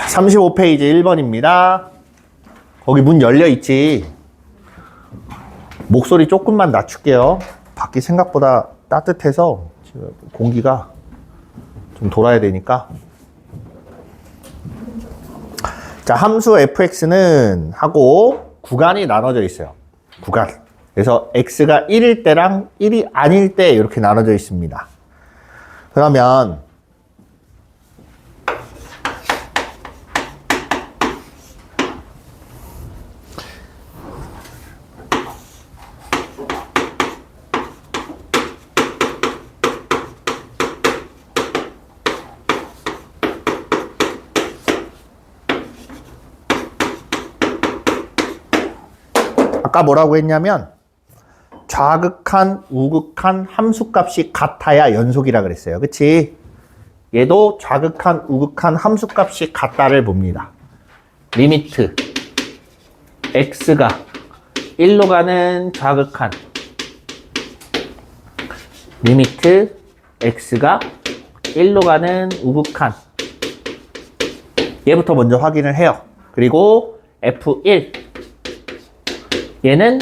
35페이지 1번입니다. 거기 문 열려 있지. 목소리 조금만 낮출게요. 밖이 생각보다 따뜻해서 지금 공기가 좀 돌아야 되니까. 자, 함수 fx는 하고 구간이 나눠져 있어요. 구간. 그래서 x가 1일 때랑 1이 아닐 때 이렇게 나눠져 있습니다. 그러면 아까 뭐라고 했냐면 좌극한, 우극한 함수값이 같아야 연속이라 그랬어요. 그치? 얘도 좌극한, 우극한 함수값이 같다를 봅니다. 리미트 x가 1로 가는 좌극한, 리미트 x가 1로 가는 우극한. 얘부터 먼저 확인을 해요. 그리고 f1 얘는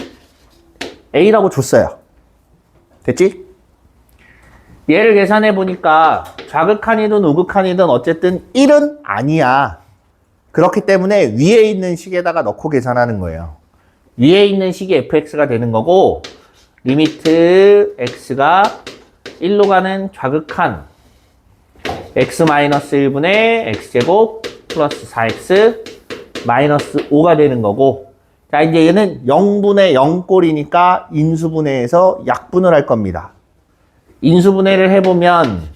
A라고 줬어요. 됐지? 얘를 계산해 보니까 좌극한이든 우극한이든 어쨌든 1은 아니야. 그렇기 때문에 위에 있는 식에다가 넣고 계산하는 거예요. 위에 있는 식이 fx가 되는 거고, 리미트 x가 1로 가는 좌극한 x-1분의 x제곱 플러스 4x 마이너스 5가 되는 거고, 자, 이제 얘는 0분의 0꼴이니까 인수분해해서 약분을 할 겁니다. 인수분해를 해보면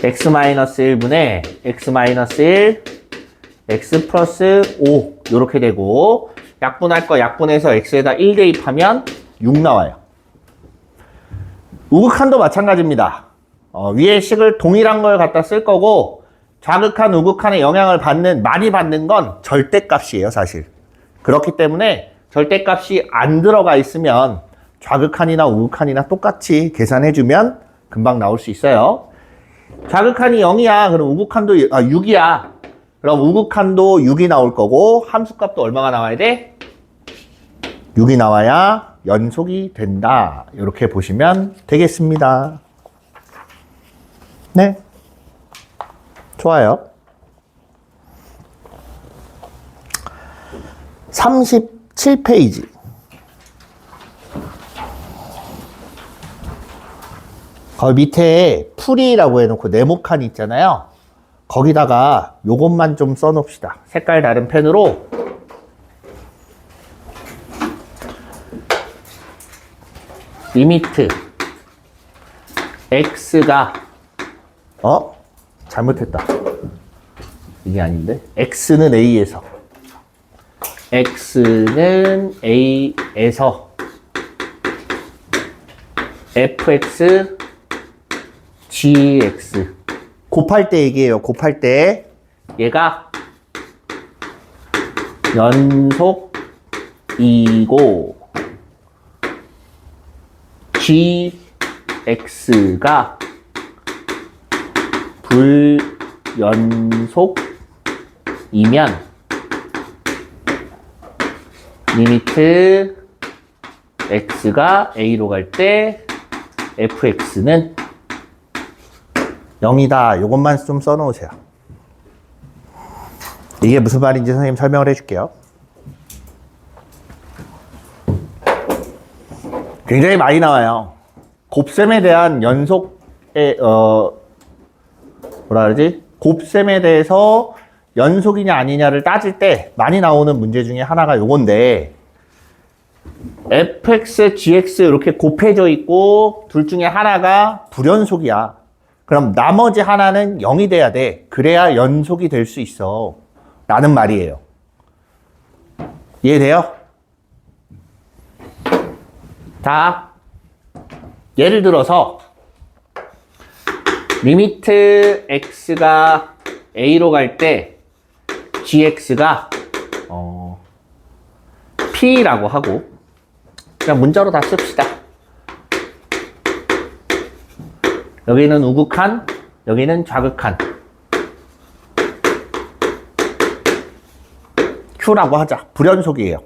x-1분의 x-1 x 플러스 5 이렇게 되고, 약분할 거 약분해서 x에다 1 대입하면 6 나와요. 우극한도 마찬가지입니다. 위에 식을 동일한 걸 갖다 쓸 거고, 좌극한, 우극한의 영향을 많이 받는 건 절대값이에요, 사실. 그렇기 때문에 절대값이 안 들어가 있으면 좌극한이나 우극한이나 똑같이 계산해주면 금방 나올 수 있어요. 좌극한이 0이야. 그럼 우극한도 6이야. 그럼 우극한도 6이 나올 거고, 함수값도 얼마가 나와야 돼? 6이 나와야 연속이 된다. 이렇게 보시면 되겠습니다. 네. 좋아요. 37페이지. 거기 밑에 풀이라고 해놓고 네모칸이 있잖아요. 거기다가 요것만 좀 써놓읍시다. 색깔 다른 펜으로. 리미트 x가 잘못했다. 이게 아닌데. x는 a에서 fx gx 곱할 때 얘기해요. 곱할 때 얘가 연속이고 gx가 불연속이면 리미트 x가 a로 갈 때 fx는 0이다. 요것만 좀 써놓으세요. 이게 무슨 말인지 선생님 설명을 해줄게요. 굉장히 많이 나와요. 곱셈에 대한 연속의 뭐라 그러지? 곱셈에 대해서 연속이냐 아니냐를 따질 때 많이 나오는 문제 중에 하나가 요건데, fx, gx 이렇게 곱해져 있고 둘 중에 하나가 불연속이야. 그럼 나머지 하나는 0이 돼야 돼. 그래야 연속이 될 수 있어. 라는 말이에요. 이해돼요? 자, 예를 들어서 리미트 x가 a로 갈 때 gx가 p라고 하고, 그냥 문자로 다 씁시다. 여기는 우극한, 여기는 좌극한 Q라고 하자. 불연속이에요.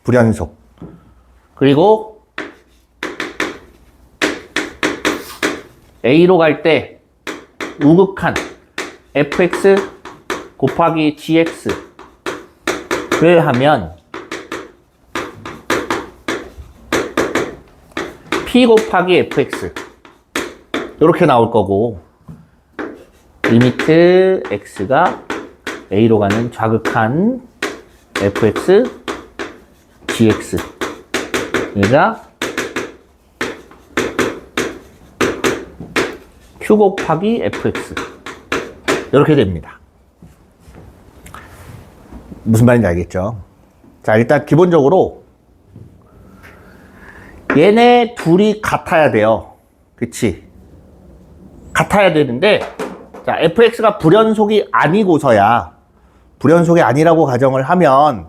불연속. 그리고 A로 갈 때 우극한 fx 곱하기 gx를 하면 p 곱하기 fx 이렇게 나올 거고, 리미트 x가 a로 가는 좌극한 fx gx 얘가 q 곱하기 fx 이렇게 됩니다. 무슨 말인지 알겠죠? 자, 일단 기본적으로 얘네 둘이 같아야 돼요. 그치? 같아야 되는데, 자, fx가 불연속이 아니고서야, 불연속이 아니라고 가정을 하면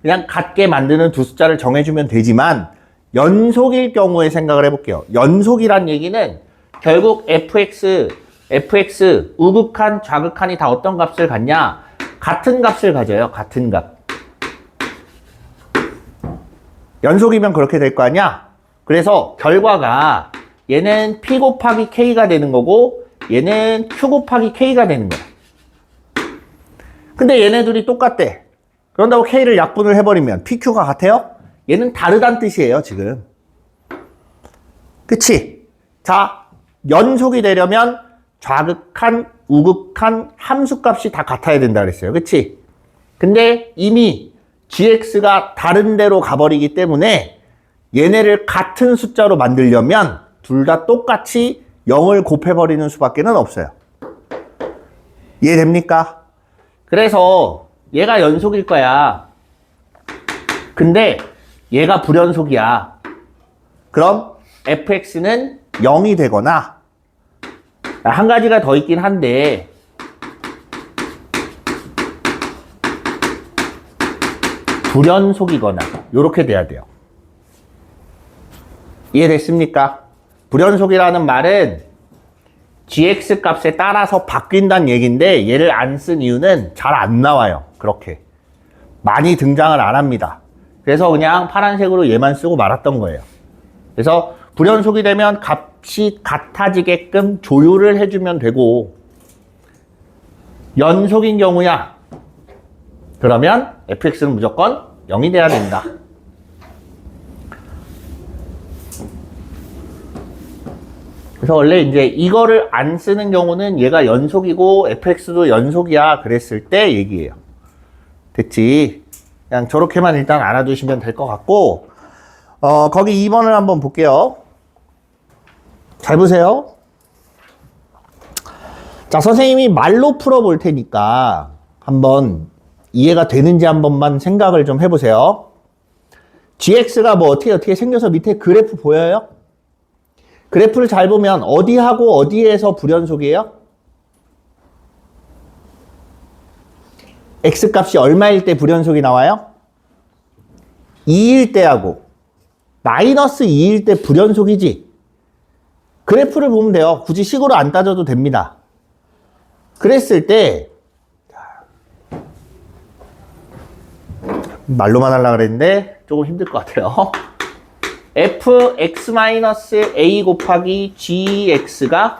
그냥 같게 만드는 두 숫자를 정해주면 되지만, 연속일 경우에 생각을 해볼게요. 연속이란 얘기는 결국 fx, 우극한, 좌극한이 다 어떤 값을 갖냐? 같은 값을 가져요. 같은 값. 연속이면 그렇게 될 거 아니야? 그래서 결과가 얘는 p 곱하기 k가 되는 거고 얘는 q 곱하기 k가 되는 거야. 근데 얘네들이 똑같대. 그런다고 k를 약분을 해버리면 pq가 같아요? 얘는 다르다는 뜻이에요, 지금. 그치? 자, 연속이 되려면 좌극한, 우극한 함수값이 다 같아야 된다 그랬어요. 그치? 근데 이미 gx가 다른 데로 가버리기 때문에 얘네를 같은 숫자로 만들려면 둘 다 똑같이 0을 곱해버리는 수밖에는 없어요. 이해됩니까? 그래서 얘가 연속일 거야. 근데 얘가 불연속이야. 그럼 fx는 0이 되거나, 한 가지가 더 있긴 한데, 불연속이거나 이렇게 돼야 돼요. 이해됐습니까? 불연속이라는 말은 gx 값에 따라서 바뀐다는 얘기인데, 얘를 안 쓴 이유는 잘 안 나와요. 그렇게 많이 등장을 안 합니다. 그래서 그냥 파란색으로 얘만 쓰고 말았던 거예요. 그래서 불연속이 되면 값이 같아지게끔 조율을 해주면 되고, 연속인 경우야 그러면 fx는 무조건 0이 돼야 된다. 그래서 원래 이제 이거를 안 쓰는 경우는 얘가 연속이고 fx도 연속이야 그랬을 때 얘기예요. 됐지? 그냥 저렇게만 일단 알아두시면 될 것 같고, 거기 2번을 한번 볼게요. 잘 보세요. 자, 선생님이 말로 풀어볼 테니까 한번 이해가 되는지 한 번만 생각을 좀 해보세요. gx가 뭐 어떻게 생겨서 밑에 그래프 보여요? 그래프를 잘 보면 어디하고 어디에서 불연속이에요? x값이 얼마일 때 불연속이 나와요? 2일 때하고 마이너스 2일 때 불연속이지. 그래프를 보면 돼요. 굳이 식으로 안 따져도 됩니다. 그랬을 때 말로만 하려고 그랬는데 조금 힘들 것 같아요. fx-a 곱하기 gx가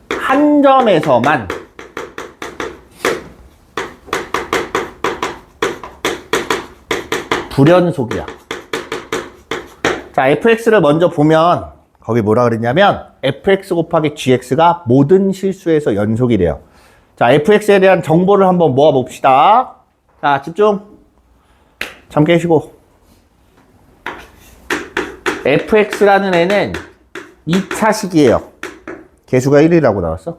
한 점에서만 불연속이야. 자, fx를 먼저 보면 거기 뭐라 그랬냐면 fx 곱하기 gx가 모든 실수에서 연속이래요. 자, fx에 대한 정보를 한번 모아 봅시다. 자, 집중. 잠 깨시고. fx라는 애는 2차식이에요. 개수가 1이라고 나왔어?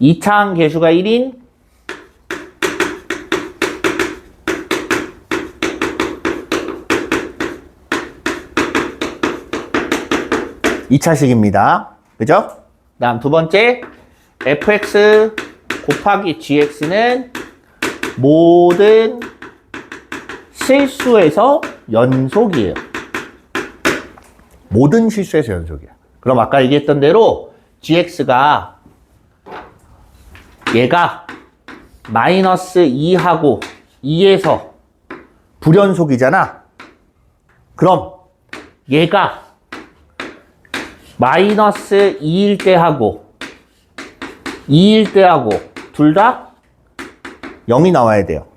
2차항 개수가 1인 2차식입니다. 그죠? 다음 두 번째, fx 곱하기 gx는 모든 실수에서 연속이에요. 모든 실수에서 연속이야. 그럼 아까 얘기했던 대로 gx가 얘가 마이너스 2하고 2에서 불연속이잖아. 그럼 얘가 마이너스 2일 때 하고 2일 때 하고 둘 다 0이 나와야 돼요.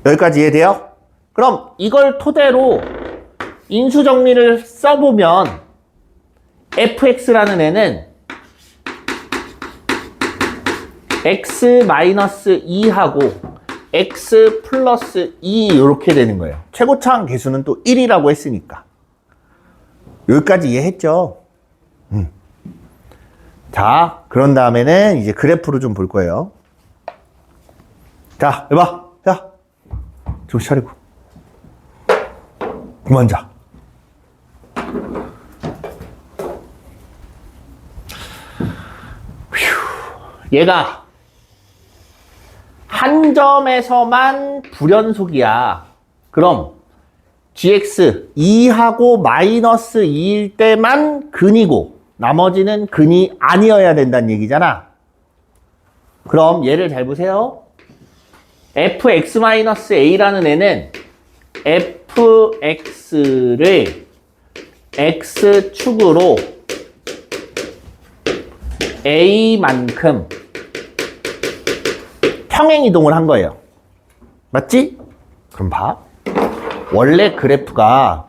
여기까지 이해돼요? 그럼 이걸 토대로 인수정리를 써보면 fx라는 애는 x-2하고 x 플러스 2 이렇게 되는 거예요. 최고차항 계수는 또 1이라고 했으니까. 여기까지 이해했죠? 자, 그런 다음에는 이제 그래프를 좀 볼 거예요. 자, 해봐. 자, 정신 차리고. 그만 자. 얘가 한 점에서만 불연속이야. 그럼 gx 2하고 마이너스 2일 때만 근이고 나머지는 근이 아니어야 된다는 얘기잖아. 그럼 얘를 잘 보세요. fx-a라는 애는 fx를 x축으로 a만큼 평행이동을 한 거예요. 맞지? 그럼 봐. 원래 그래프가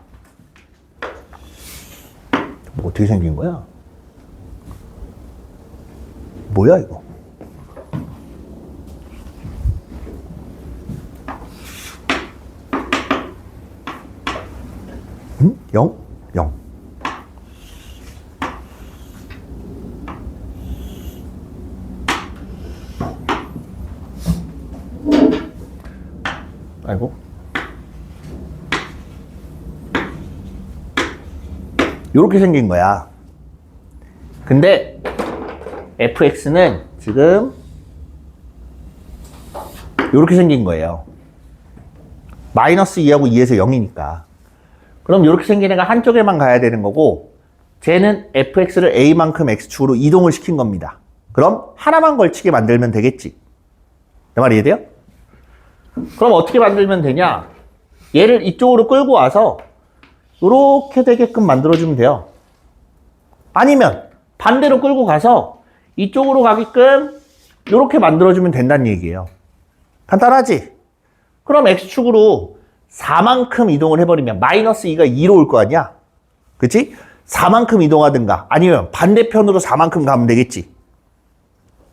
뭐 어떻게 생긴 거야? 뭐야 이거? 응? 0? 0. 아이고. 요렇게 생긴 거야. 근데 fx는 지금 요렇게 생긴 거예요. 마이너스 2하고 2에서 0이니까. 그럼 요렇게 생긴 애가 한쪽에만 가야 되는 거고 쟤는 fx를 a만큼 x축으로 이동을 시킨 겁니다. 그럼 하나만 걸치게 만들면 되겠지. 내 말 이해돼요? 그럼 어떻게 만들면 되냐? 얘를 이쪽으로 끌고 와서 이렇게 되게끔 만들어주면 돼요. 아니면 반대로 끌고 가서 이쪽으로 가게끔 이렇게 만들어주면 된다는 얘기예요. 간단하지? 그럼 x축으로 4만큼 이동을 해버리면 마이너스 2가 2로 올 거 아니야? 그치? 4만큼 이동하든가 아니면 반대편으로 4만큼 가면 되겠지.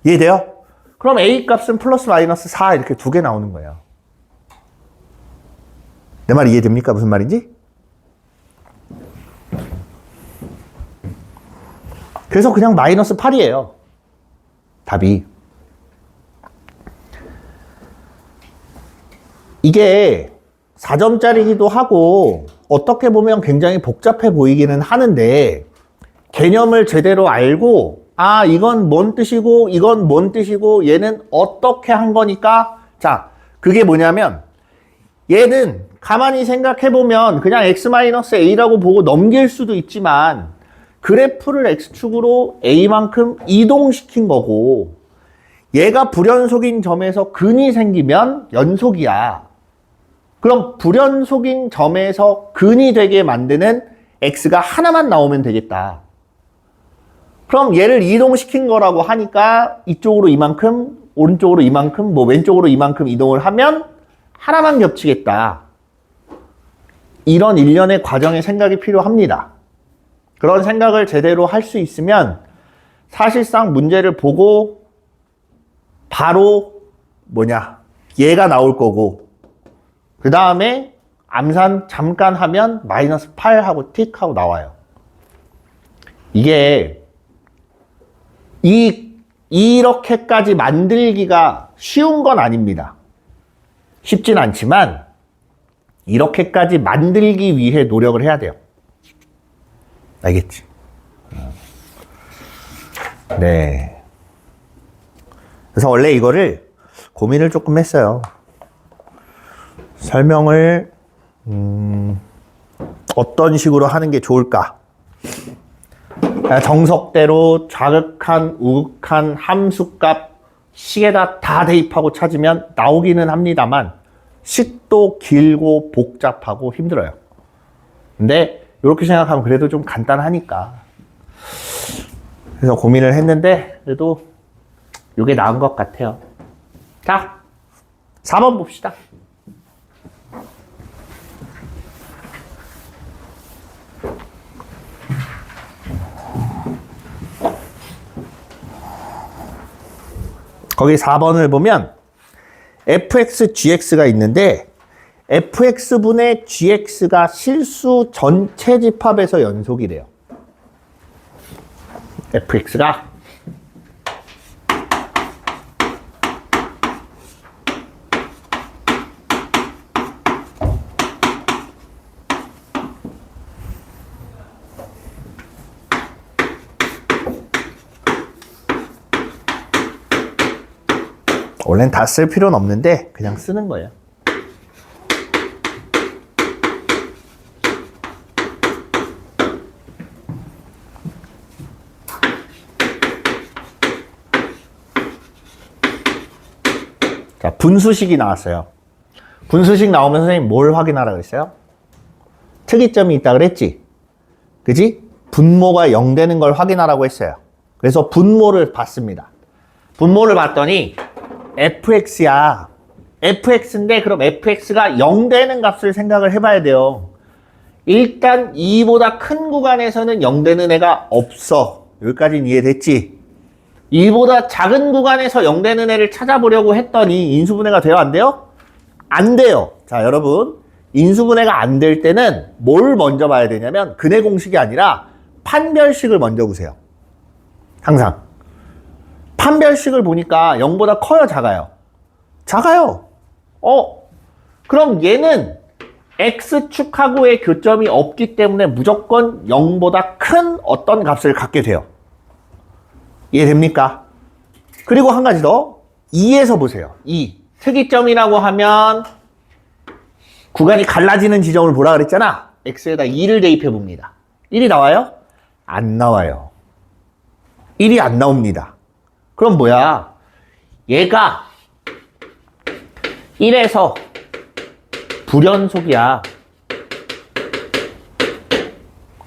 이해돼요? 그럼 a 값은 플러스 마이너스 4 이렇게 두 개 나오는 거예요. 내 말 이해됩니까? 무슨 말인지? 그래서 그냥 마이너스 8이에요. 답이. 이게 4점짜리기도 하고 어떻게 보면 굉장히 복잡해 보이기는 하는데 개념을 제대로 알고 아 이건 뭔 뜻이고 이건 뭔 뜻이고 얘는 어떻게 한 거니까 자 그게 뭐냐면 얘는 가만히 생각해보면 그냥 x-a라고 보고 넘길 수도 있지만 그래프를 x축으로 a만큼 이동시킨 거고 얘가 불연속인 점에서 근이 생기면 연속이야. 그럼 불연속인 점에서 근이 되게 만드는 x가 하나만 나오면 되겠다. 그럼 얘를 이동시킨 거라고 하니까 이쪽으로 이만큼, 오른쪽으로 이만큼, 뭐 왼쪽으로 이만큼 이동을 하면 하나만 겹치겠다. 이런 일련의 과정의 생각이 필요합니다. 그런 생각을 제대로 할 수 있으면 사실상 문제를 보고 바로 얘가 나올 거고 그 다음에 암산 잠깐 하면 마이너스 8하고 틱 하고 나와요. 이게 이렇게까지 만들기가 쉬운 건 아닙니다. 쉽진 않지만 이렇게까지 만들기 위해 노력을 해야 돼요. 알겠지? 네. 그래서 원래 이거를 고민을 조금 했어요. 설명을 어떤 식으로 하는 게 좋을까? 정석대로 좌극한, 우극한 함수값 식에다 다 대입하고 찾으면 나오기는 합니다만 식도 길고 복잡하고 힘들어요. 근데 이렇게 생각하면 그래도 좀 간단하니까. 그래서 고민을 했는데 그래도 이게 나은 것 같아요. 자, 4번 봅시다. 거기 4번을 보면 fx, gx가 있는데 fx분의 gx가 실수 전체 집합에서 연속이래요. fx가 원래는 다 쓸 필요는 없는데 그냥 쓰는 거예요. 자, 분수식이 나왔어요. 분수식 나오면 선생님 뭘 확인하라고 그랬어요? 특이점이 있다 그랬지? 그지? 분모가 0 되는 걸 확인하라고 했어요. 그래서 분모를 봤습니다. 분모를 봤더니 fx야. fx인데 그럼 fx가 0 되는 값을 생각을 해봐야 돼요. 일단 2보다 큰 구간에서는 0 되는 애가 없어. 여기까지는 이해됐지? 2보다 작은 구간에서 0 되는 애를 찾아보려고 했더니 인수분해가 돼요? 안 돼요? 안 돼요. 자, 여러분, 인수분해가 안 될 때는 뭘 먼저 봐야 되냐면 근해 공식이 아니라 판별식을 먼저 보세요. 항상 판별식을 보니까 0보다 커요, 작아요? 작아요. 그럼 얘는 x축하고의 교점이 없기 때문에 무조건 0보다 큰 어떤 값을 갖게 돼요. 이해됩니까? 그리고 한 가지 더, 2에서 보세요. 2. 특이점이라고 하면 구간이 갈라지는 지점을 보라 그랬잖아. x에다 2를 대입해 봅니다. 1이 나와요? 안 나와요. 1이 안 나옵니다. 그럼 뭐야? 얘가 1에서 불연속이야.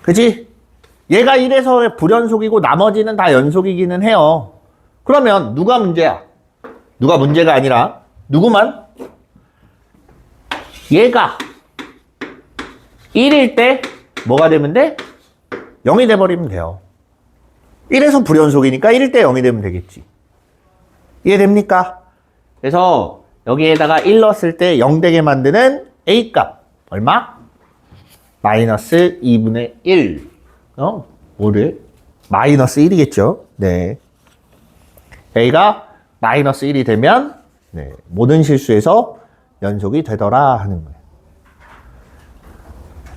그치? 얘가 1에서 불연속이고 나머지는 다 연속이기는 해요. 그러면 누가 문제야? 누가 문제가 아니라 누구만? 얘가 1일 때 뭐가 되면 돼? 0이 돼버리면 돼요. 1에서 불연속이니까 1일 때 0이 되면 되겠지. 이해됩니까? 그래서 여기에다가 1 넣었을 때 0 되게 만드는 A값 얼마? 마이너스 2분의 1. 뭐를? 마이너스 1이겠죠? 네. A가 마이너스 1이 되면 네, 모든 실수에서 연속이 되더라 하는 거예요.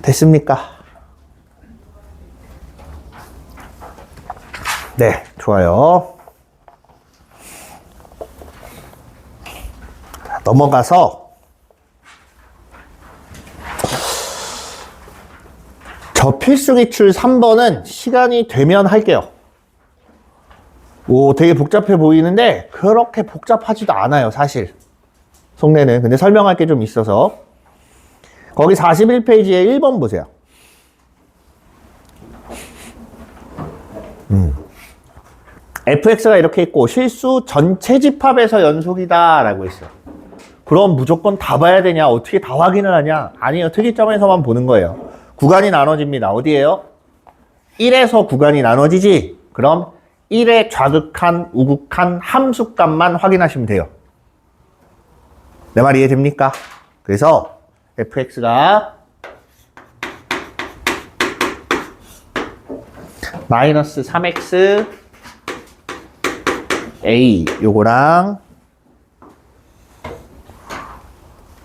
됐습니까? 네, 좋아요. 자, 넘어가서 필수기출 3번은 시간이 되면 할게요. 오, 되게 복잡해 보이는데 그렇게 복잡하지도 않아요, 사실. 속내는. 근데 설명할 게 좀 있어서. 거기 41페이지에 1번 보세요. fx가 이렇게 있고 실수 전체 집합에서 연속이다 라고 했어요. 그럼 무조건 다 봐야 되냐? 어떻게 다 확인을 하냐? 아니요, 특이점에서만 보는 거예요. 구간이 나눠집니다. 어디예요? 1에서 구간이 나눠지지? 그럼 1의 좌극한, 우극한 함수값만 확인하시면 돼요. 내 말 이해됩니까? 그래서 fx가 마이너스 3x a 요거랑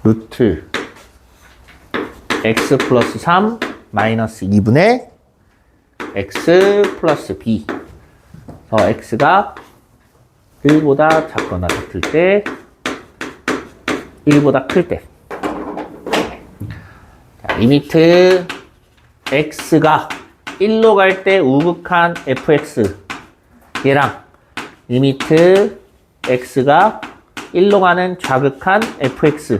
루트 x 플러스 3 마이너스 2분의 x 플러스 b. x가 1보다 작거나 같을 때 1보다 클 때. 리미트 x가 1로 갈 때 우극한 fx 얘랑 리미트 x가 1로 가는 좌극한 fx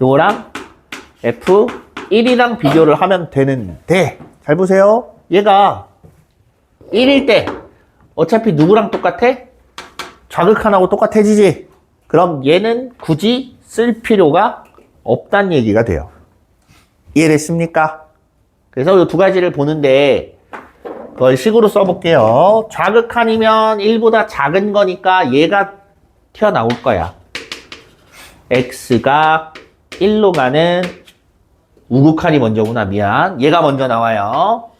요거랑 f1이랑 비교를 하면 되는데 잘 보세요. 얘가 1일 때 어차피 누구랑 똑같아? 좌극한하고 똑같아지지. 그럼 얘는 굳이 쓸 필요가 없다는 얘기가 돼요. 이해됐습니까? 그래서 이 두 가지를 보는데 그걸 식으로 써볼게요. 좌극한이면 1보다 작은 거니까 얘가 튀어나올 거야. x가 1로 가는 우극한이 먼저구나. 미안. 얘가 먼저 나와요.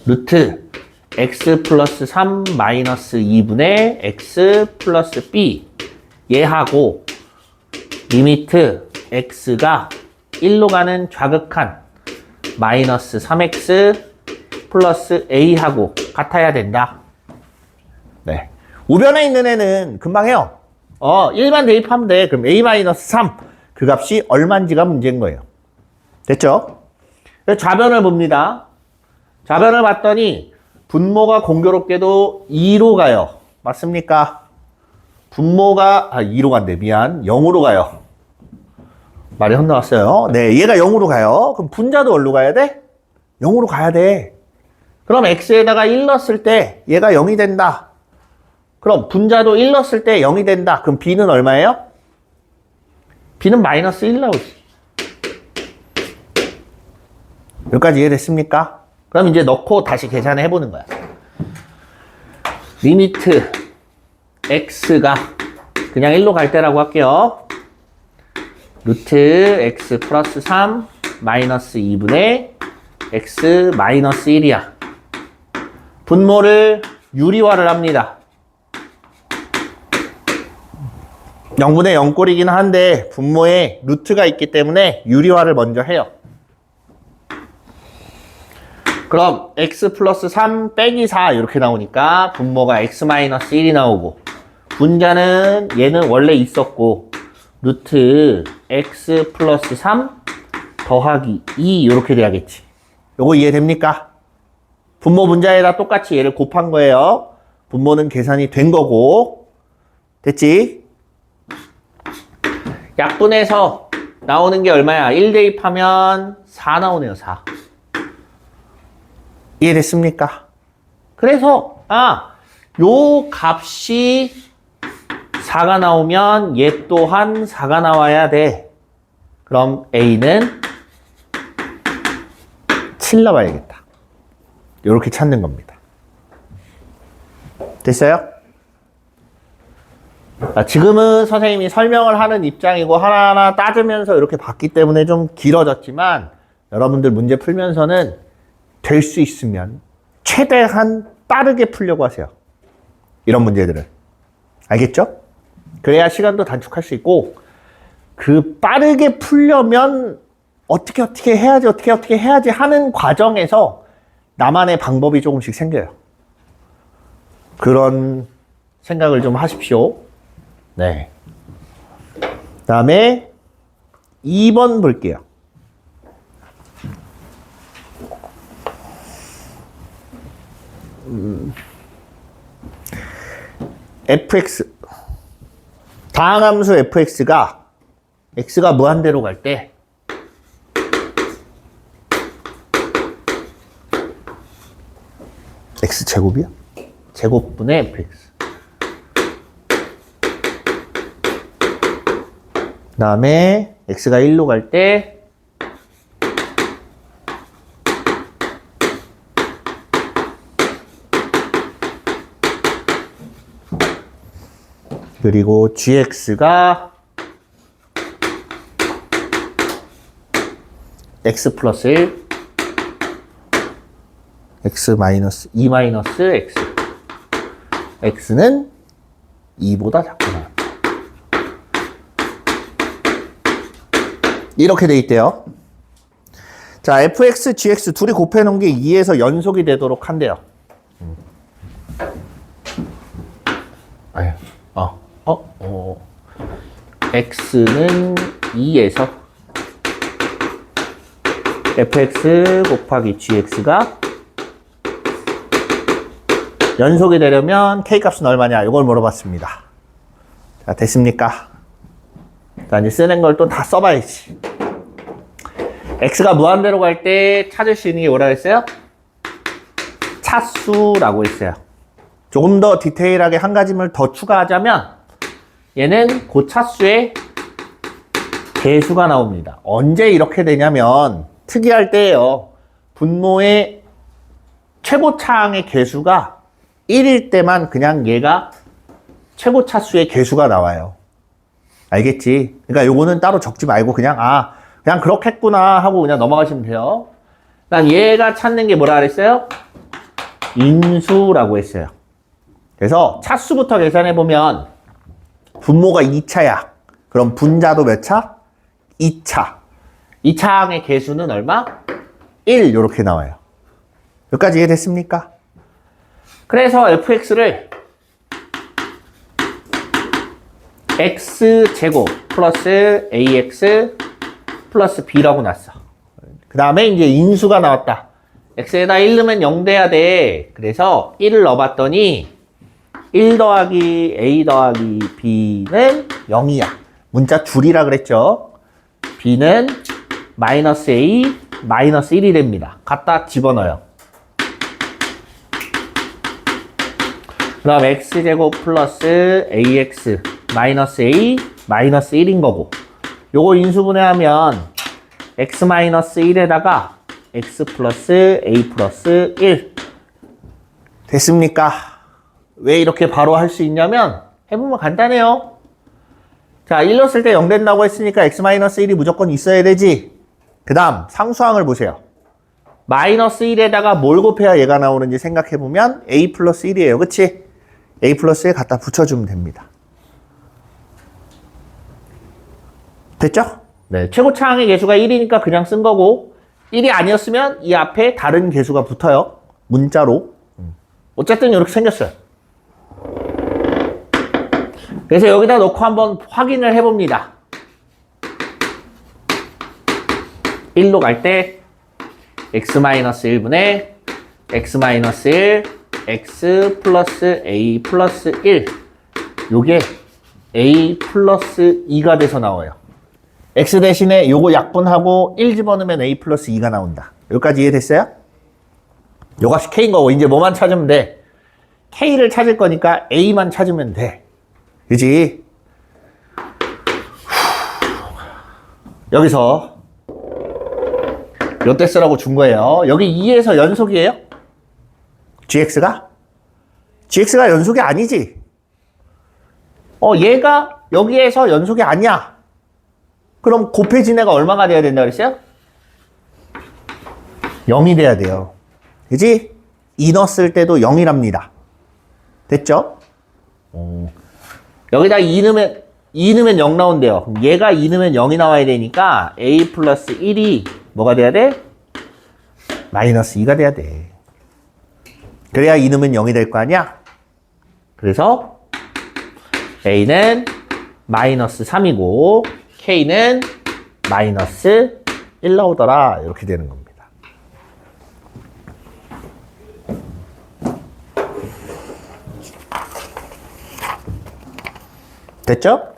루트 x 플러스 3 마이너스 2분의 x 플러스 b 얘하고 리미트 x가 1로 가는 좌극한 마이너스 3x 플러스 a하고 같아야 된다. 네. 우변에 있는 애는 금방 해요. 1만 대입하면 돼. 그럼 a 마이너스 3 그 값이 얼마인지가 문제인 거예요. 됐죠? 좌변을 봅니다. 좌변을 봤더니 분모가 공교롭게도 2로 가요. 맞습니까? 분모가 2로 간대. 미안. 0으로 가요. 말이 혼나왔어요. 네, 얘가 0으로 가요. 그럼 분자도 어디로 가야 돼? 0으로 가야 돼. 그럼 x에다가 1 넣었을 때 얘가 0이 된다. 그럼 분자도 1 넣었을 때 0이 된다. 그럼 b는 얼마예요? b는 마이너스 1 나오지. 여기까지 이해됐습니까? 그럼 이제 넣고 다시 계산을 해보는 거야. 리미트 x가 그냥 1로 갈 때라고 할게요. 루트 x 플러스 3 마이너스 2분의 x 마이너스 1이야. 분모를 유리화를 합니다. 0분의 0꼴이긴 한데 분모에 루트가 있기 때문에 유리화를 먼저 해요. 그럼 x 플러스 3 빼기 4 이렇게 나오니까 분모가 x 마이너스 1이 나오고 분자는 얘는 원래 있었고 루트 x 플러스 3 더하기 2 이렇게 돼야겠지. 요거 이해됩니까? 분모 분자에다 똑같이 얘를 곱한 거예요. 분모는 계산이 된 거고 됐지? 약분해서 나오는 게 얼마야? 1 대입하면 4 나오네요. 4. 이해됐습니까? 그래서 요 값이 4가 나오면 얘 또한 4가 나와야 돼. 그럼 A는 7 나와야겠다. 이렇게 찾는 겁니다. 됐어요? 지금은 선생님이 설명을 하는 입장이고 하나하나 따지면서 이렇게 봤기 때문에 좀 길어졌지만 여러분들 문제 풀면서는 될 수 있으면 최대한 빠르게 풀려고 하세요. 이런 문제들을. 알겠죠? 그래야 시간도 단축할 수 있고 그 빠르게 풀려면 어떻게 해야지 하는 과정에서 나만의 방법이 조금씩 생겨요. 그런 생각을 좀 하십시오. 네. 그 다음에 2번 볼게요. fx 다항함수 fx가 x가 무한대로 갈 때 x제곱이야? 제곱분의 fx 그 다음에 x가 1로 갈 때 그리고 gx가 x 플러스 1 x 마이너스 2 마이너스 x x는 2보다 작구나. 이렇게 돼 있대요. 자, fx, gx 둘이 곱해놓은 게 2에서 연속이 되도록 한대요. x는 2에서 fx 곱하기 gx가 연속이 되려면 k값은 얼마냐? 이걸 물어봤습니다. 자, 됐습니까? 자, 이제 쓰는 걸 또 다 써봐야지. x가 무한대로 갈 때 찾을 수 있는 게 뭐라 했어요? 차수라고 했어요. 조금 더 디테일하게 한 가지를 더 추가하자면 얘는 그 차수의 개수가 나옵니다. 언제 이렇게 되냐면 특이할 때예요. 분모의 최고차항의 개수가 1일 때만 그냥 얘가 최고차수의 개수가 나와요. 알겠지? 그러니까 요거는 따로 적지 말고 그냥 그냥 그렇겠구나 하고 그냥 넘어가시면 돼요. 그다음 얘가 찾는 게 뭐라 그랬어요? 인수라고 했어요. 그래서 차수부터 계산해 보면 분모가 2차야. 그럼 분자도 몇 차? 2차. 2차항의 개수는 얼마? 1 이렇게 나와요. 여기까지 이해됐습니까? 그래서 fx를 x제곱 플러스 ax 플러스 b라고 놨어. 그 다음에 이제 인수가 나왔다. x에다 1 넣으면 0 돼야 돼. 그래서 1을 넣어봤더니 1 더하기 a 더하기 b는 0이야. 문자 줄이라 그랬죠. b는 마이너스 a 마이너스 1이 됩니다. 갖다 집어넣어요. 그럼 x제곱 플러스 ax 마이너스 a 마이너스 1인 거고 요거 인수분해하면 x 마이너스 1에다가 x 플러스 a 플러스 1 됐습니까? 왜 이렇게 바로 할 수 있냐면 해보면 간단해요. 자, 1 넣었을 때 0 된다고 했으니까 x 마이너스 1이 무조건 있어야 되지. 그 다음 상수항을 보세요. 마이너스 1에다가 뭘 곱해야 얘가 나오는지 생각해보면 a 플러스 1이에요. 그치? a 플러스 1 갖다 붙여주면 됩니다. 됐죠? 네, 최고차항의 개수가 1이니까 그냥 쓴 거고 1이 아니었으면 이 앞에 다른 개수가 붙어요. 문자로. 어쨌든 이렇게 생겼어요. 그래서 여기다 놓고 한번 확인을 해봅니다. 1로 갈 때 x-1분의 x-1 x 플러스 a 플러스 1 요게 a 플러스 2가 돼서 나와요. x 대신에 요거 약분하고 1 집어넣으면 a 플러스 2가 나온다. 여기까지 이해됐어요? 요 값이 k인 거고 이제 뭐만 찾으면 돼? k를 찾을 거니까 a만 찾으면 돼. 그지? 여기서 요때 쓰라고 준 거예요. 여기 2에서 연속이에요? gx가? gx가 연속이 아니지. 얘가 여기에서 연속이 아니야. 그럼 곱해진 애가 얼마가 돼야 된다 그랬어요? 0이 돼야 돼요. 그지? 2 넣었을 때도 0이랍니다. 됐죠? 여기다 2 넣으면 0 나온대요. 그럼 얘가 2 넣으면 0이 나와야 되니까 a 플러스 1이 뭐가 돼야 돼? 마이너스 2가 돼야 돼. 그래야 2 넣으면 0이 될 거 아니야? 그래서 a는 마이너스 3이고 k는 마이너스 1 나오더라. 이렇게 되는 겁니다. 됐죠?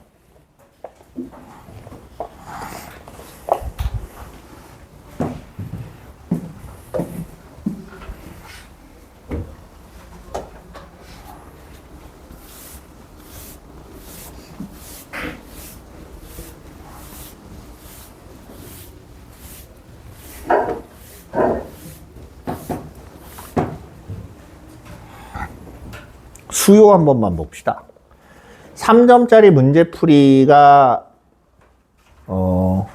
수요 한 번만 봅시다. 3점짜리 문제풀이가 뭐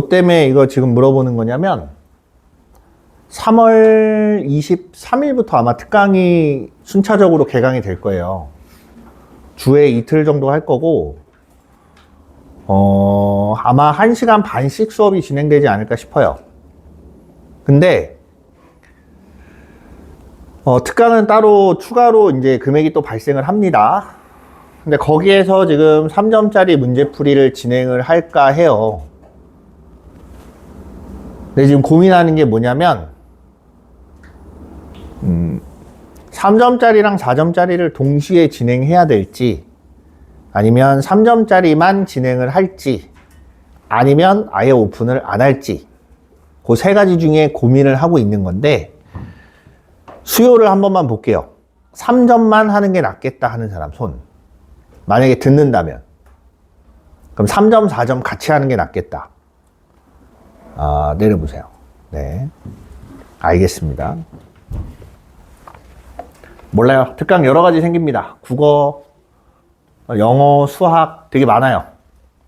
때문에 이거 지금 물어보는 거냐면 3월 23일부터 아마 특강이 순차적으로 개강이 될 거예요. 주에 이틀 정도 할 거고 아마 1시간 반씩 수업이 진행되지 않을까 싶어요. 근데 특강은 따로 추가로 이제 금액이 또 발생을 합니다. 근데 거기에서 지금 3점짜리 문제풀이를 진행을 할까 해요. 근데 지금 고민하는 게 뭐냐면 3점짜리랑 4점짜리를 동시에 진행해야 될지, 아니면 3점짜리만 진행을 할지, 아니면 아예 오픈을 안 할지, 그 세 가지 중에 고민을 하고 있는 건데, 수요를 한 번만 볼게요. 3점만 하는 게 낫겠다 하는 사람 손. 만약에 듣는다면. 그럼 3점, 4점 같이 하는 게 낫겠다. 내려보세요. 네. 알겠습니다. 몰라요. 특강 여러 가지 생깁니다. 국어, 영어, 수학 되게 많아요.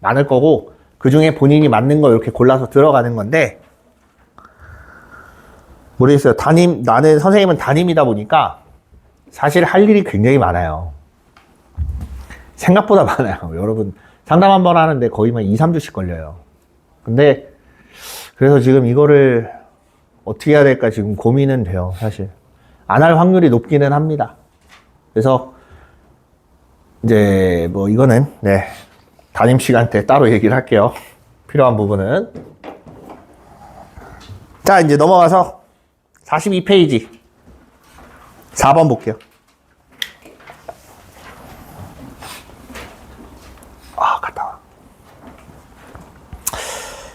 많을 거고, 그 중에 본인이 맞는 거 이렇게 골라서 들어가는 건데, 모르겠어요. 나는 선생님은 담임이다 보니까 사실 할 일이 굉장히 많아요. 생각보다 많아요. 여러분, 상담 한 번 하는데 거의 막 2, 3주씩 걸려요. 근데, 그래서 지금 이거를 어떻게 해야 될까 지금 고민은 돼요, 사실. 안 할 확률이 높기는 합니다. 그래서, 이제, 뭐, 이거는, 네. 담임 시간 때 따로 얘기를 할게요. 필요한 부분은. 자, 이제 넘어가서 42페이지. 4번 볼게요. 갔다 와.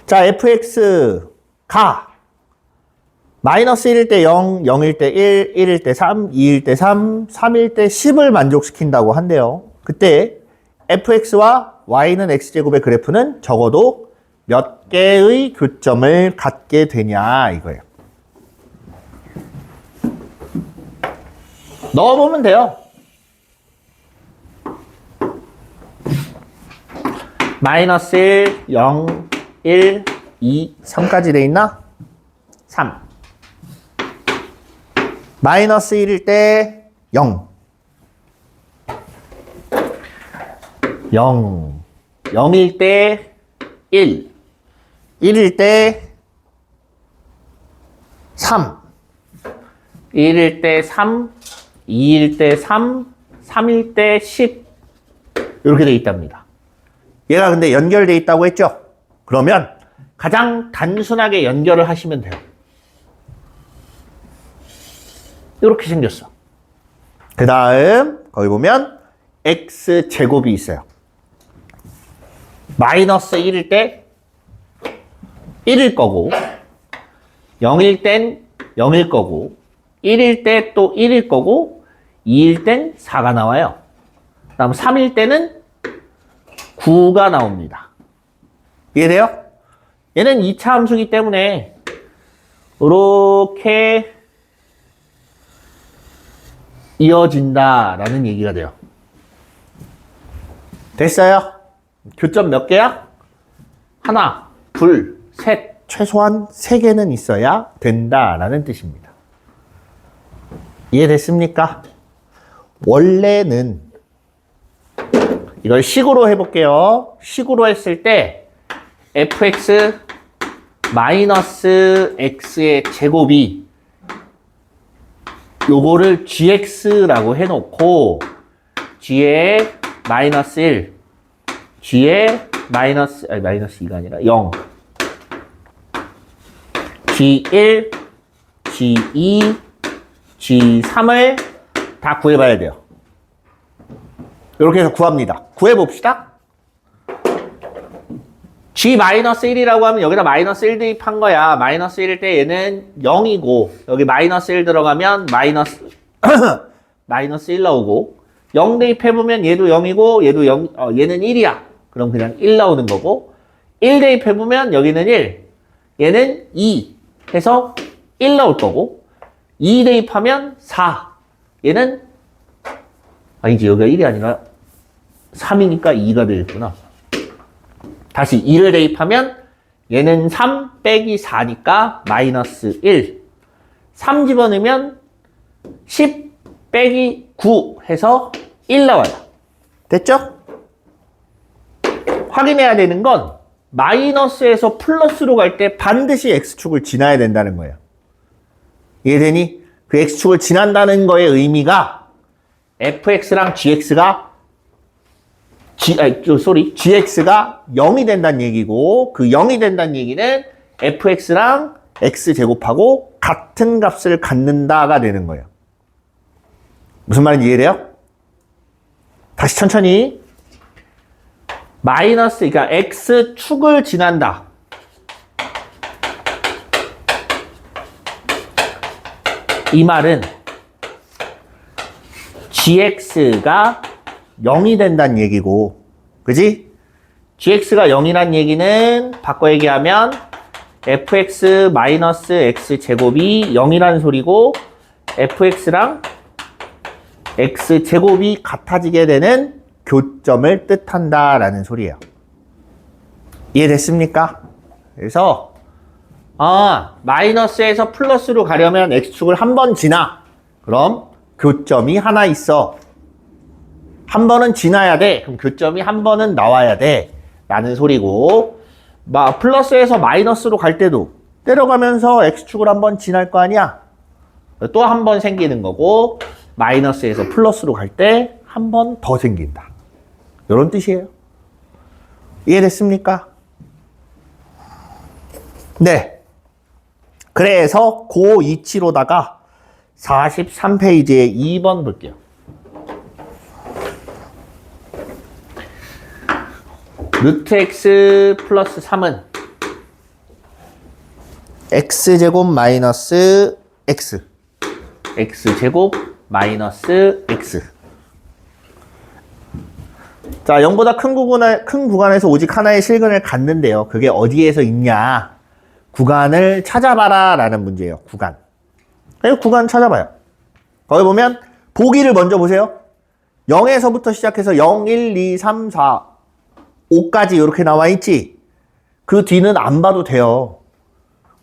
자, fx가 마이너스 1일 때 0, 0일 때 1, 1일 때 3, 2일 때 3, 3일 때 10을 만족시킨다고 한대요. 그때 fx와 y는 x제곱의 그래프는 적어도 몇 개의 교점을 갖게 되냐 이거예요. 넣어보면 돼요. 마이너스 1, 0, 1, 2, 3까지 돼 있나? 3. 마이너스 1일 때 0. 0. 0일 때 1. 1일 때 3. 1일 때 3. 2일 때 3. 3일 때 10. 이렇게 돼 있답니다. 얘가 근데 연결돼 있다고 했죠? 그러면 가장 단순하게 연결을 하시면 돼요. 이렇게 생겼어. 그 다음 거기 보면 x제곱이 있어요. 마이너스 1일 때 1일 거고 0일 땐 0일 거고 1일 때 또 1일 거고 2일 땐 4가 나와요. 그 다음 3일 때는 9가 나옵니다. 이해돼요? 얘는 2차 함수이기 때문에 이렇게 이어진다라는 얘기가 돼요. 됐어요? 교점 몇 개야? 하나, 둘, 셋, 최소한 3개는 있어야 된다라는 뜻입니다. 이해됐습니까? 원래는 이걸 식으로 해볼게요. 식으로 했을 때 fx 마이너스 x의 제곱이 요거를 gx라고 해놓고 g에 마이너스 1, g에 마이너스 2가 아니라 0, g1, g2, g3을 다 구해봐야 돼요. 이렇게 해서 구합니다. 구해봅시다. g-1이라고 하면 여기다 마이너스 1 대입한 거야. 마이너스 1일 때 얘는 0이고 여기 마이너스 1 들어가면 마이너스 1 나오고 0 대입해보면 얘도 0이고 얘도 0, 얘는 1이야. 그럼 그냥 1 나오는 거고 1 대입해보면 여기는 1, 얘는 2 해서 1 나올 거고 2 대입하면 4, 얘는 아니지 여기가 1이 아니라 3이니까 2가 되겠구나. 다시 2를 대입하면 얘는 3 빼기 4니까 마이너스 1. 3 집어넣으면 10 빼기 9 해서 1 나와요. 됐죠? 확인해야 되는 건 마이너스에서 플러스로 갈 때 반드시 x축을 지나야 된다는 거예요. 이해되니? 그 x축을 지난다는 거의 의미가 fx랑 gx가 gx가 0이 된다는 얘기고 그 0이 된다는 얘기는 fx랑 x제곱하고 같은 값을 갖는다가 되는 거예요. 무슨 말인지 이해돼요? 다시 천천히. 마이너스, 그러니까 x축을 지난다. 이 말은 gx가 0이 된다는 얘기고, 그지? gx가 0이란 얘기는 바꿔 얘기하면 fx 마이너스 x제곱이 0이라는 소리고, fx랑 x제곱이 같아지게 되는 교점을 뜻한다라는 소리예요. 이해됐습니까? 그래서 마이너스에서 플러스로 가려면 x축을 한 번 지나. 그럼 교점이 하나 있어. 한 번은 지나야 돼. 그럼 교점이 한 번은 나와야 돼. 라는 소리고, 플러스에서 마이너스로 갈 때도 때려가면서 x축을 한 번 지날 거 아니야? 또 한 번 생기는 거고, 마이너스에서 플러스로 갈 때 한 번 더 생긴다. 이런 뜻이에요. 이해됐습니까? 네. 그래서 그 이치로다가 43페이지에 2번 볼게요. 루트 x 플러스 3은 x제곱 마이너스 x, x제곱 마이너스 x. 자, 0보다 큰 구간에서 오직 하나의 실근을 갖는데요. 그게 어디에서 있냐? 구간을 찾아봐라 라는 문제예요. 구간. 그래서 구간 찾아봐요. 거기 보면 보기를 먼저 보세요. 0에서부터 시작해서 0, 1, 2, 3, 4, 5까지 이렇게 나와 있지? 그 뒤는 안 봐도 돼요.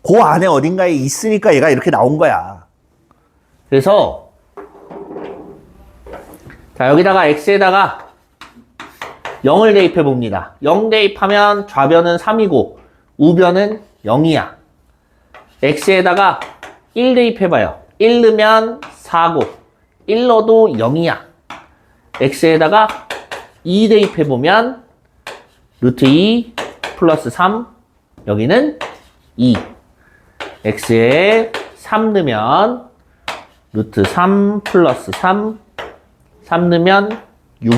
그 안에 어딘가에 있으니까 얘가 이렇게 나온 거야. 그래서 자, 여기다가 x에다가 0을 대입해 봅니다. 0 대입하면 좌변은 3이고 우변은 0이야. x에다가 1 대입해봐요. 1 넣으면 4고 1 넣어도 0이야. x에다가 2 대입해보면 루트 2 플러스 3, 여기는 2. x에 3 넣으면 루트 3 플러스 3, 3 넣으면 6.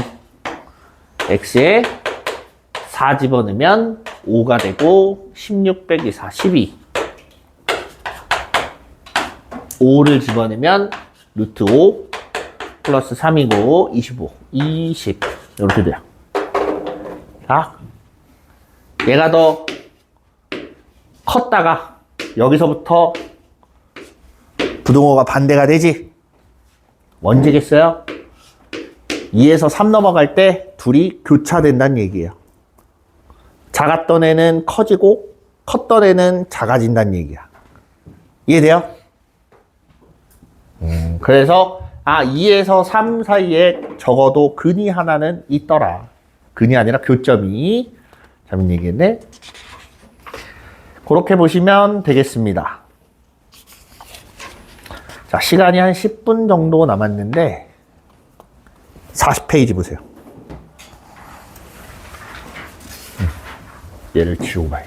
x에 4 집어넣으면 5가 되고 16 빼기 4, 12. 5를 집어넣으면 루트 5 플러스 3이고 25, 20 이렇게 돼요. 자, 얘가 더 컸다가 여기서부터 부등호가 반대가 되지. 언제겠어요? 2에서 3 넘어갈 때 둘이 교차된다는 얘기예요. 작았던 애는 커지고 컸던 애는 작아진다는 얘기야. 이해돼요? 그래서 2에서 3 사이에 적어도 근이 하나는 있더라. 근이 아니라 교점이. 잘못 얘기했네. 그렇게 보시면 되겠습니다. 자, 시간이 한 10분 정도 남았는데 40페이지 보세요. 얘를 지우고 봐요.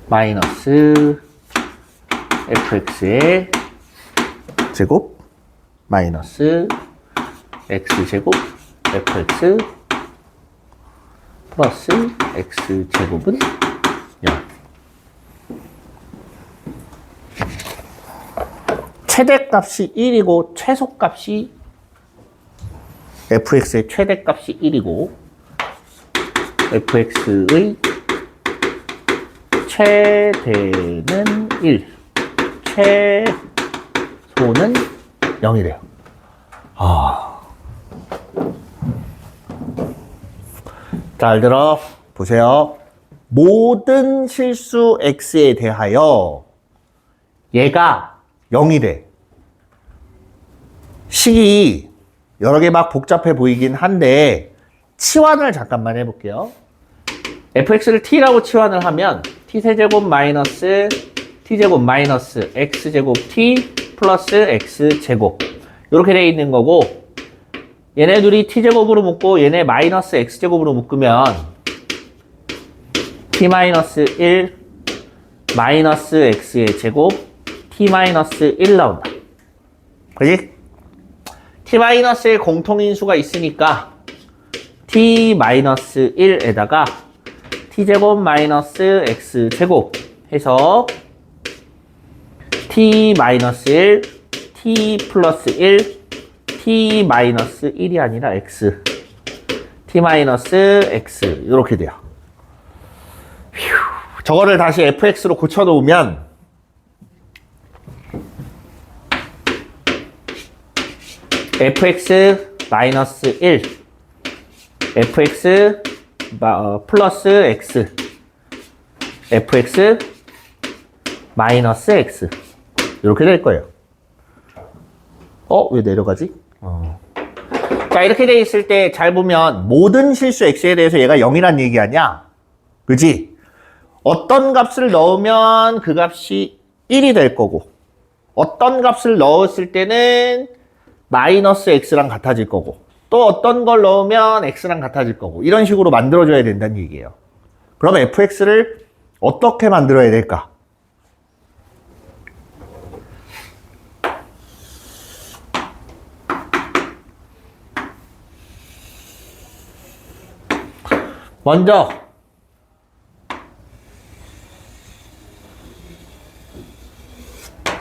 마이너스 fx의 제곱 마이너스 x제곱 fx 플러스 x제곱은 0. 최대값이 1이고 최소값이 fx의 최대값이 1이고 fx의 최대는 1, 최소는 0이래요. 잘 들어 보세요. 모든 실수 x에 대하여 얘가 0이래. 식이 여러 개 막 복잡해 보이긴 한데 치환을 잠깐만 해볼게요. fx를 t라고 치환을 하면 t세제곱 마이너스 t제곱 마이너스 x제곱 t 플러스 x제곱 이렇게 되어 있는 거고, 얘네 둘이 t제곱으로 묶고 얘네 마이너스 x제곱으로 묶으면 t 마이너스 1 마이너스 x의 제곱 t 마이너스 1 나온다. 그지? t 마이너스의 공통인수가 있으니까 t 마이너스 1에다가 t제곱 마이너스 x제곱 해서 t 마이너스 1 t 플러스 1 t 마이너스 1이 아니라 x t 마이너스 x 이렇게 돼요. 휴, 저거를 다시 fx로 고쳐 놓으면 fx 마이너스 1 fx 플러스 x fx 마이너스 x 이렇게 될 거예요. 왜 내려가지? 자, 이렇게 돼 있을 때 잘 보면 모든 실수 x에 대해서 얘가 0이란 얘기 아니야? 그지? 어떤 값을 넣으면 그 값이 1이 될 거고, 어떤 값을 넣었을 때는 마이너스 x랑 같아질 거고, 또 어떤 걸 넣으면 x랑 같아질 거고, 이런 식으로 만들어줘야 된다는 얘기예요. 그럼 fx를 어떻게 만들어야 될까? 먼저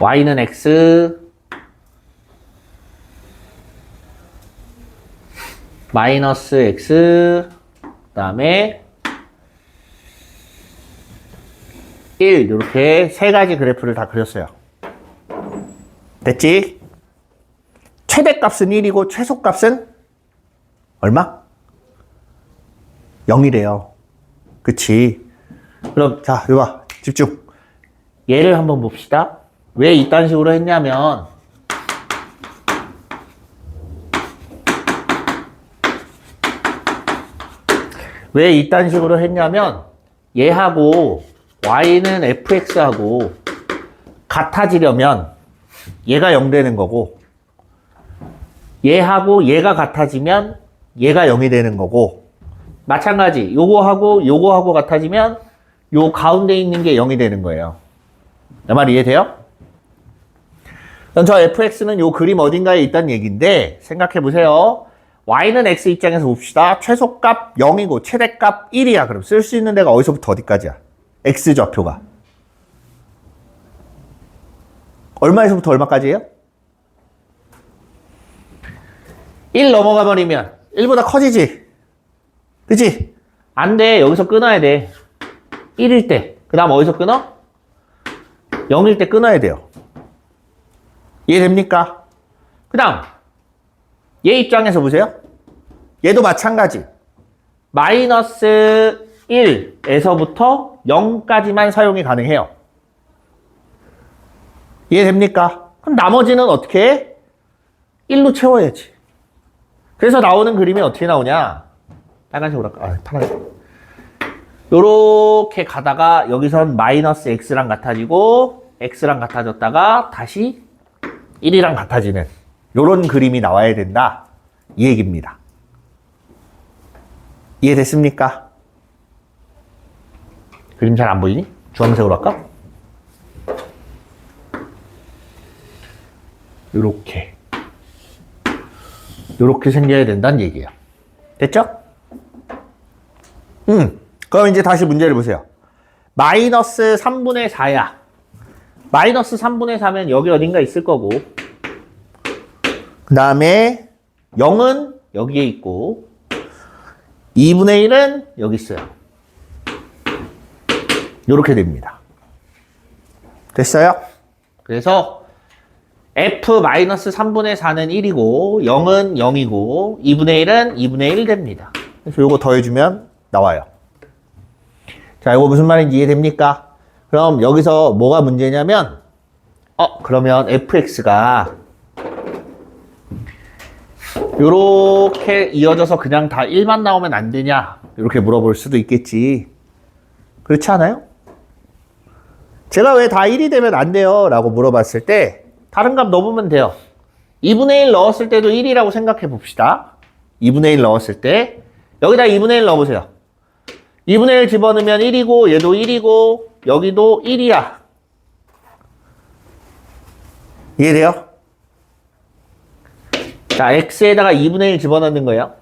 y는 x 마이너스 x 그 다음에 1 이렇게 세 가지 그래프를 다 그렸어요. 됐지? 최대값은 1이고 최소값은 얼마? 0이래요. 그치? 그럼 자, 이거 봐. 집중. 얘를 한번 봅시다. 왜 이딴 식으로 했냐면 얘하고 y는 fx하고 같아지려면 얘가 0 되는 거고, 얘하고 얘가 같아지면 얘가 0이 되는 거고, 마찬가지 요거하고 같아지면 요 가운데 있는 게 0이 되는 거예요. 내 말 이해돼요? 그럼 저 fx는 요 그림 어딘가에 있다는 얘기인데, 생각해 보세요. y는 x 입장에서 봅시다. 최소값 0이고 최대값 1이야. 그럼 쓸 수 있는 데가 어디서부터 어디까지야? x 좌표가 얼마에서부터 얼마까지예요? 1 넘어가 버리면 1보다 커지지? 그치? 안 돼. 여기서 끊어야 돼. 1일 때. 그 다음 어디서 끊어? 0일 때 끊어야 돼요. 이해됩니까? 그 다음 얘 입장에서 보세요. 얘도 마찬가지. 마이너스 1에서부터 0까지만 사용이 가능해요. 이해됩니까? 그럼 나머지는 어떻게 해? 1로 채워야지. 그래서 나오는 그림이 어떻게 나오냐? 빨간색으로 할까? 파란색. 요렇게 가다가 여기선 마이너스 x랑 같아지고 x랑 같아졌다가 다시 1이랑 같아지는 요런 그림이 나와야 된다. 이 얘기입니다. 이해됐습니까? 그림 잘 안 보이니? 주황색으로 할까? 요렇게 생겨야 된다는 얘기예요. 됐죠? 그럼 이제 다시 문제를 보세요. 마이너스 3분의 4야. 마이너스 3분의 4면 여기 어딘가 있을 거고, 그 다음에 0은 여기에 있고 2분의 1은 여기 있어요. 이렇게 됩니다. 됐어요? 그래서 f-3분의 4는 1이고 0은 0이고 2분의 1은 2분의 1 됩니다. 그래서 이거 더해주면 나와요. 자, 이거 무슨 말인지 이해됩니까? 그럼 여기서 뭐가 문제냐면 그러면 fx가 요렇게 이어져서 그냥 다 1만 나오면 안 되냐? 이렇게 물어볼 수도 있겠지. 그렇지 않아요? 제가 왜 다 1이 되면 안 돼요? 라고 물어봤을 때 다른 값 넣으면 돼요. 2분의 1 넣었을 때도 1이라고 생각해 봅시다. 2분의 1 넣었을 때 여기다 2분의 1 넣어보세요. 2분의 1 집어넣으면 1이고 얘도 1이고 여기도 1이야. 이해돼요? 자, x에다가 2분의 1 집어넣는 거예요.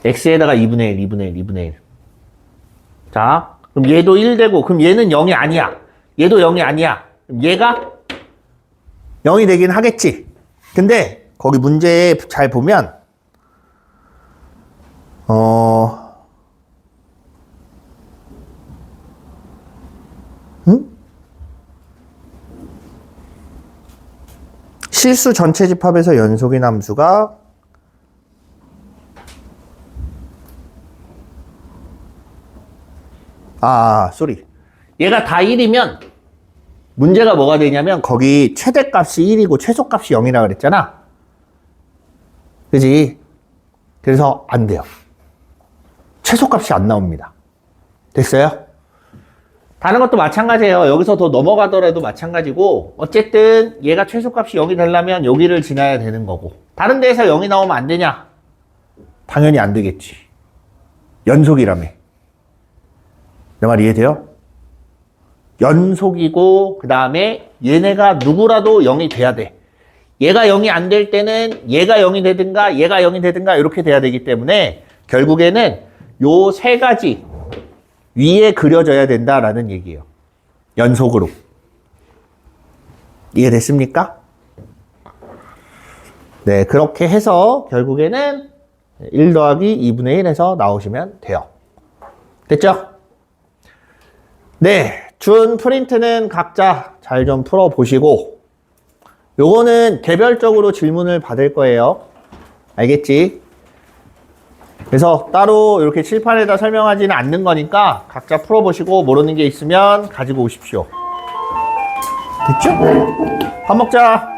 x에다가 2분의 1, 2분의 1, 2분의 1. 자, 그럼 얘도 1 되고, 그럼 얘는 0이 아니야. 얘도 0이 아니야. 그럼 얘가 0이 되긴 하겠지. 근데 거기 문제 잘 보면 실수 전체 집합에서 연속인 함수가 쏘리. 얘가 다 1이면 문제가 뭐가 되냐면 거기 최대값이 1이고 최소값이 0이라 그랬잖아. 그지? 그래서 안 돼요. 최소값이 안 나옵니다. 됐어요? 다른 것도 마찬가지예요. 여기서 더 넘어가더라도 마찬가지고 어쨌든 얘가 최소값이 0이 되려면 여기를 지나야 되는 거고 다른 데에서 0이 나오면 안 되냐? 당연히 안 되겠지. 연속이라며. 내 말 이해돼요? 연속이고 그 다음에 얘네가 누구라도 0이 돼야 돼. 얘가 0이 안 될 때는 얘가 0이 되든가 얘가 0이 되든가 이렇게 돼야 되기 때문에 결국에는 요 세 가지 위에 그려져야 된다라는 얘기예요. 연속으로. 이해됐습니까? 네, 그렇게 해서 결국에는 1 더하기 2분의 1에서 나오시면 돼요. 됐죠? 네, 준 프린트는 각자 잘 좀 풀어보시고 요거는 개별적으로 질문을 받을 거예요. 알겠지? 그래서 따로 이렇게 칠판에다 설명하지는 않는 거니까 각자 풀어보시고 모르는 게 있으면 가지고 오십시오. 됐죠? 밥 먹자.